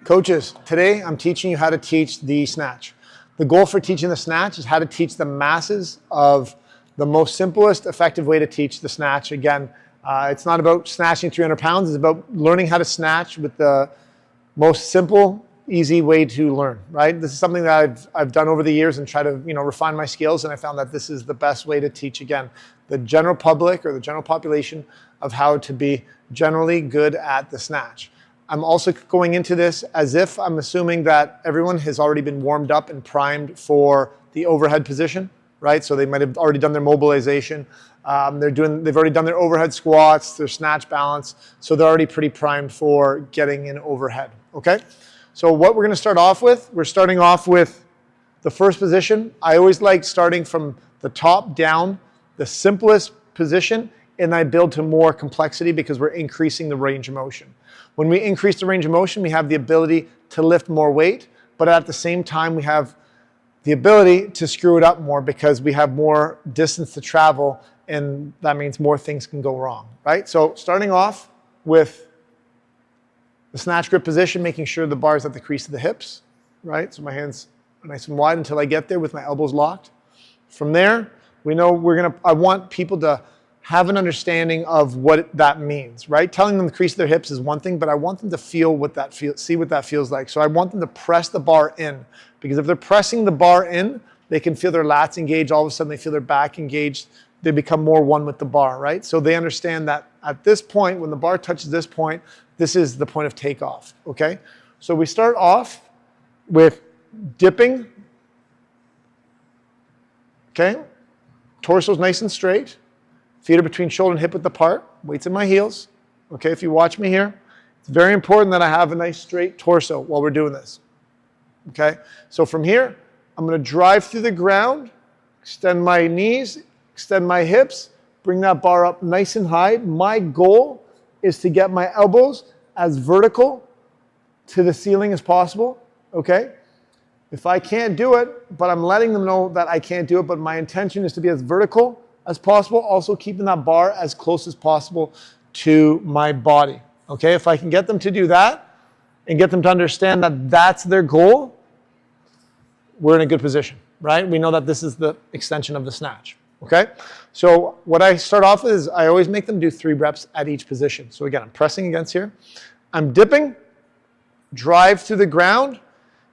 Coaches, today I'm teaching you how to teach the snatch. The goal for teaching the snatch is how to teach the masses of the most simplest, effective way to teach the snatch. Again, it's not about snatching 300 pounds. It's about learning how to snatch with the most simple, easy way to learn, right? This is something that I've done over the years and try to refine my skills, and I found that this is the best way to teach, again, the general public or the general population of how to be generally good at the snatch. I'm also going into this as if I'm assuming that everyone has already been warmed up and primed for the overhead position, right? So they might have already done their mobilization. They've already done their overhead squats, their snatch balance. So they're already pretty primed for getting in overhead, okay? So what we're gonna start off with, we're starting off with the first position. I always like starting from the top down, the simplest position, and I build to more complexity because we're increasing the range of motion. When we increase the range of motion, we have the ability to lift more weight, but at the same time, we have the ability to screw it up more because we have more distance to travel, and that means more things can go wrong, right? So starting off with the snatch grip position, making sure the bar is at the crease of the hips, right? So my hands are nice and wide until I get there with my elbows locked. From there, we know I want people to have an understanding of what that means, right? Telling them the crease of their hips is one thing, but I want them to feel what that see what that feels like. So I want them to press the bar in, because if they're pressing the bar in, they can feel their lats engaged. All of a sudden they feel their back engaged. They become more one with the bar, right? So they understand that at this point, when the bar touches this point, this is the point of takeoff, okay? So we start off with dipping, okay? Torso's nice and straight. Feet are between shoulder and hip width apart. Weights in my heels. Okay, if you watch me here, it's very important that I have a nice straight torso while we're doing this. Okay, so from here, I'm going to drive through the ground, extend my knees, extend my hips, bring that bar up nice and high. My goal is to get my elbows as vertical to the ceiling as possible. Okay, if I can't do it, but I'm letting them know that I can't do it, but my intention is to be as vertical as possible, also keeping that bar as close as possible to my body, okay? If I can get them to do that and get them to understand that that's their goal, we're in a good position, right? We know that this is the extension of the snatch, okay? So what I start off with is I always make them do 3 reps at each position. So again, I'm pressing against here. I'm dipping, drive to the ground,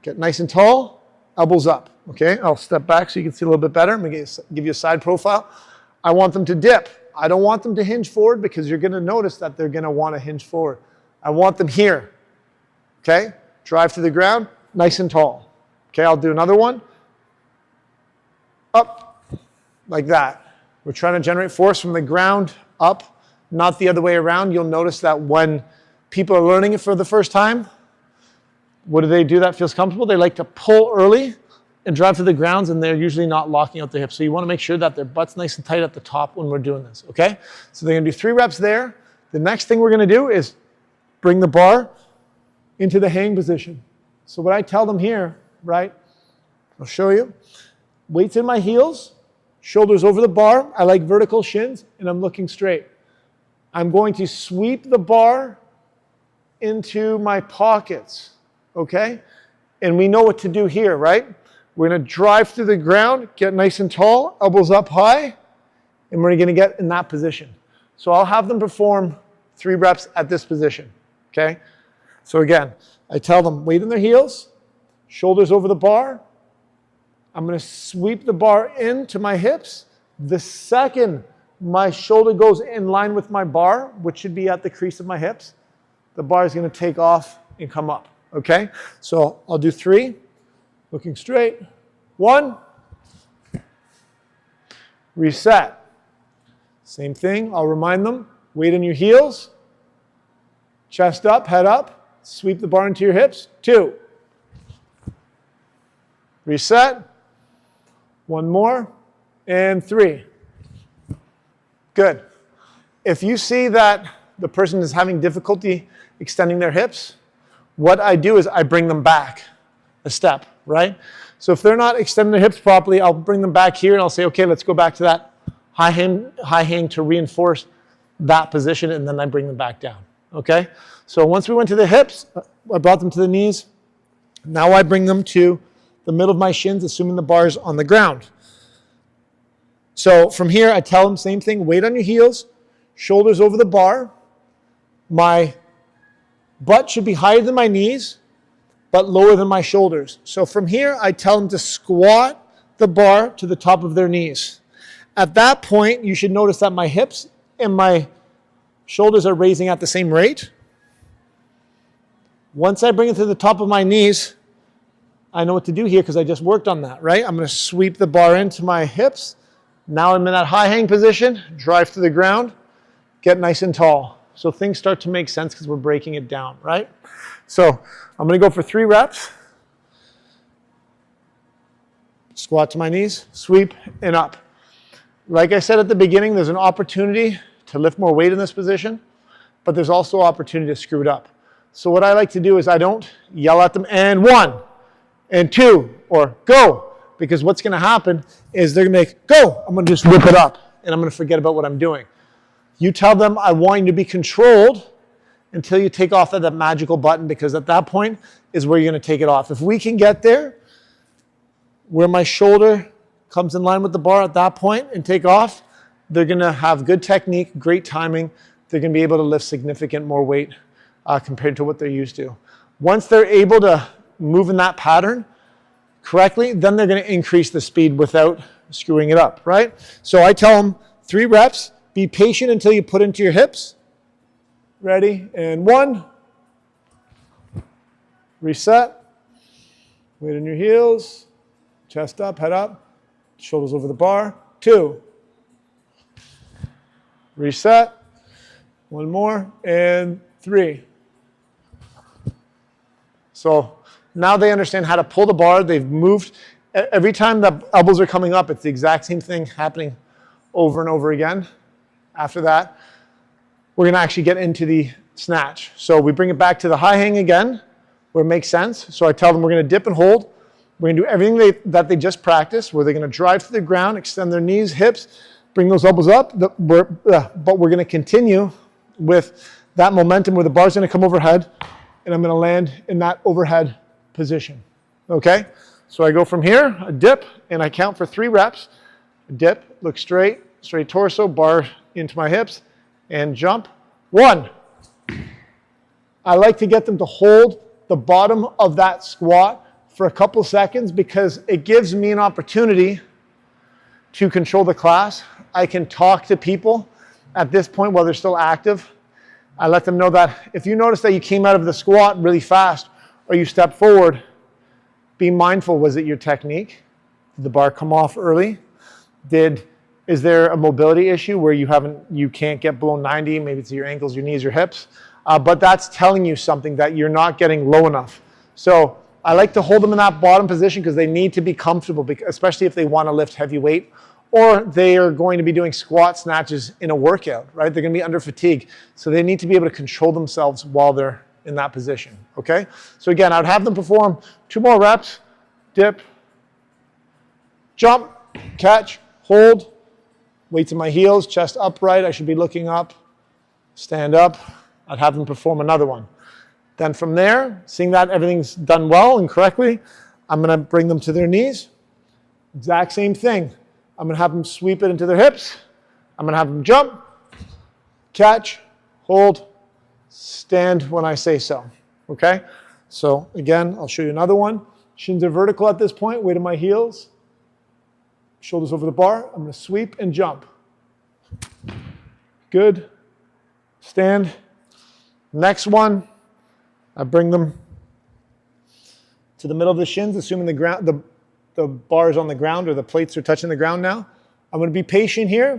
get nice and tall, elbows up, okay? I'll step back so you can see a little bit better. I'm gonna give you a side profile. I want them to dip. I don't want them to hinge forward because you're gonna notice that they're gonna wanna hinge forward. I want them here, okay? Drive to the ground, nice and tall. Okay, I'll do another one. Up, like that. We're trying to generate force from the ground up, not the other way around. You'll notice that when people are learning it for the first time, what do they do that feels comfortable? They like to pull early and drive to the grounds, and they're usually not locking out their hips. So you want to make sure that their butt's nice and tight at the top when we're doing this, okay? So they're going to do 3 reps there. The next thing we're going to do is bring the bar into the hang position. So what I tell them here, right, I'll show you. Weights in my heels, shoulders over the bar. I like vertical shins, and I'm looking straight. I'm going to sweep the bar into my pockets, okay? And we know what to do here, right? We're going to drive through the ground, get nice and tall, elbows up high, and we're going to get in that position. So I'll have them perform 3 reps at this position, okay? So again, I tell them weight in their heels, shoulders over the bar. I'm going to sweep the bar into my hips. The second my shoulder goes in line with my bar, which should be at the crease of my hips, the bar is going to take off and come up, okay? So I'll do 3. Looking straight. 1. Reset. Same thing. I'll remind them. Weight in your heels. Chest up, head up. Sweep the bar into your hips. 2. Reset. 1 more. And 3. Good. If you see that the person is having difficulty extending their hips, what I do is I bring them back a step, right? So if they're not extending their hips properly, I'll bring them back here and I'll say, okay, let's go back to that high hang to reinforce that position, and then I bring them back down, okay? So once we went to the hips, I brought them to the knees. Now I bring them to the middle of my shins, assuming the bar's on the ground. So from here, I tell them same thing, weight on your heels, shoulders over the bar. My butt should be higher than my knees, but lower than my shoulders. So from here, I tell them to squat the bar to the top of their knees. At that point, you should notice that my hips and my shoulders are raising at the same rate. Once I bring it to the top of my knees, I know what to do here because I just worked on that, right? I'm going to sweep the bar into my hips. Now I'm in that high hang position, drive to the ground, get nice and tall. So things start to make sense because we're breaking it down, right? So I'm going to go for 3 reps. Squat to my knees, sweep, and up. Like I said at the beginning, there's an opportunity to lift more weight in this position, but there's also opportunity to screw it up. So what I like to do is I don't yell at them, and 1, and 2, or go. Because what's going to happen is they're going to make, go. I'm going to just whip it up, and I'm going to forget about what I'm doing. You tell them, I want you to be controlled until you take off that magical button, because at that point is where you're going to take it off. If we can get there, where my shoulder comes in line with the bar at that point and take off, they're going to have good technique, great timing. They're going to be able to lift significant more weight compared to what they're used to. Once they're able to move in that pattern correctly, then they're going to increase the speed without screwing it up, right? So I tell them 3 reps, be patient until you put into your hips. Ready? And 1. Reset. Weight on your heels. Chest up, head up. Shoulders over the bar. 2. Reset. 1 more. And 3. So now they understand how to pull the bar. They've moved. Every time the elbows are coming up, it's the exact same thing happening over and over again. After that, we're going to actually get into the snatch. So we bring it back to the high hang again, where it makes sense. So I tell them we're going to dip and hold. We're going to do everything that they just practiced, where they're going to drive to the ground, extend their knees, hips, bring those elbows up. But we're going to continue with that momentum where the bar's going to come overhead, and I'm going to land in that overhead position. Okay? So I go from here, a dip, and I count for 3 reps. Dip, look straight, straight torso, bar into my hips, and jump. 1. I like to get them to hold the bottom of that squat for a couple seconds because it gives me an opportunity to control the class. I can talk to people at this point while they're still active. I let them know that if you notice that you came out of the squat really fast or you stepped forward, be mindful. Was it your technique? Did the bar come off early? Is there a mobility issue where you can't get below 90? Maybe it's your ankles, your knees, your hips. But that's telling you something that you're not getting low enough. So I like to hold them in that bottom position because they need to be comfortable, especially if they want to lift heavy weight or they are going to be doing squat snatches in a workout, right? They're going to be under fatigue. So they need to be able to control themselves while they're in that position, okay? So again, I would have them perform 2 more reps, dip, jump, catch, hold, weights in my heels, chest upright. I should be looking up, stand up. I'd have them perform another one. Then from there, seeing that everything's done well and correctly, I'm going to bring them to their knees. Exact same thing. I'm going to have them sweep it into their hips. I'm going to have them jump, catch, hold, stand when I say so. Okay? So again, I'll show you another one. Shins are vertical at this point, weight of my heels. Shoulders over the bar. I'm going to sweep and jump. Good. Stand. Next one, I bring them to the middle of the shins, assuming the bar is on the ground or the plates are touching the ground now. I'm going to be patient here.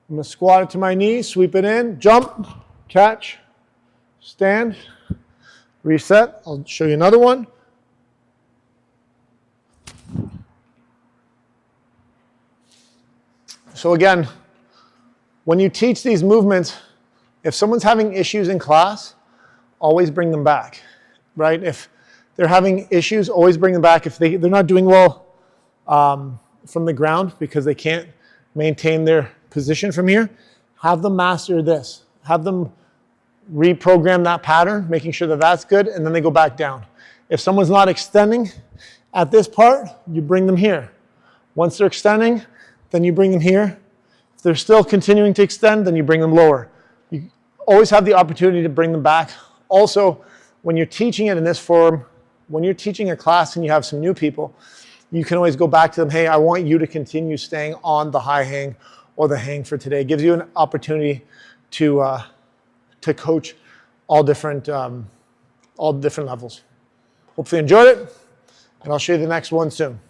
I'm going to squat it to my knees, sweep it in, jump, catch, stand, reset. I'll show you another one. So again, when you teach these movements, if someone's having issues in class, always bring them back, right? If they're having issues, always bring them back. If they're not doing well from the ground because they can't maintain their position from here, have them master this. Have them reprogram that pattern, making sure that that's good, and then they go back down. If someone's not extending at this part, you bring them here. Once they're extending, then you bring them here. If they're still continuing to extend, then you bring them lower. You always have the opportunity to bring them back. Also, when you're teaching it in this form, when you're teaching a class and you have some new people, you can always go back to them, hey, I want you to continue staying on the high hang or the hang for today. It gives you an opportunity to coach all different levels. Hopefully you enjoyed it, and I'll show you the next one soon.